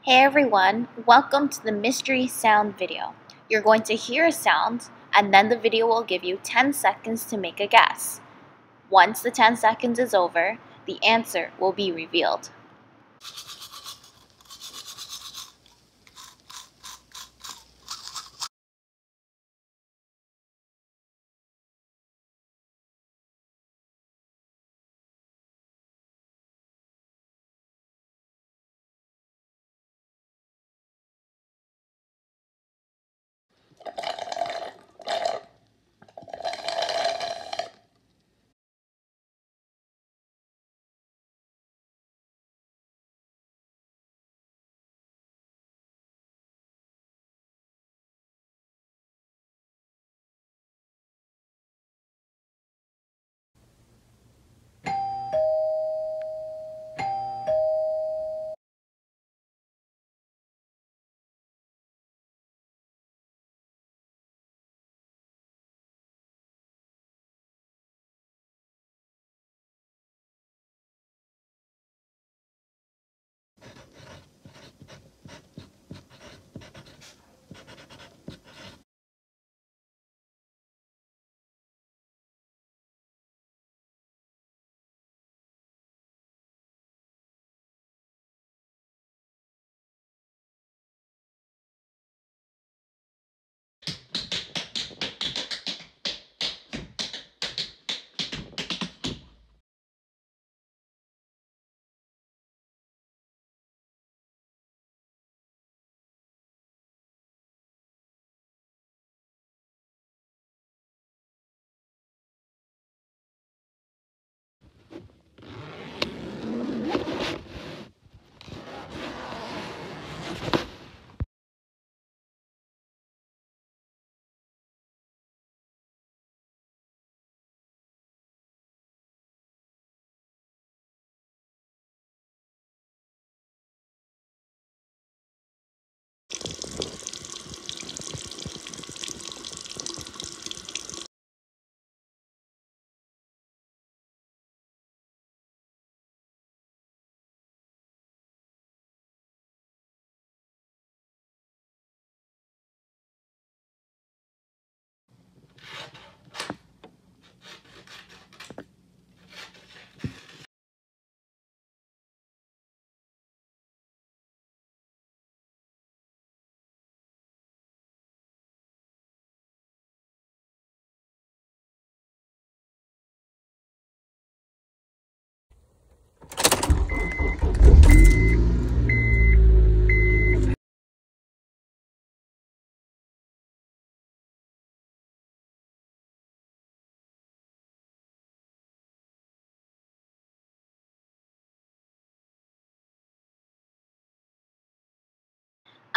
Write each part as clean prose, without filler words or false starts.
Hey everyone, welcome to the mystery sound video. You're going to hear a sound and then the video will give you 10 seconds to make a guess. Once the 10 seconds is over, the answer will be revealed.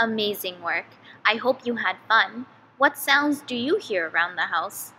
Amazing work. I hope you had fun. What sounds do you hear around the house?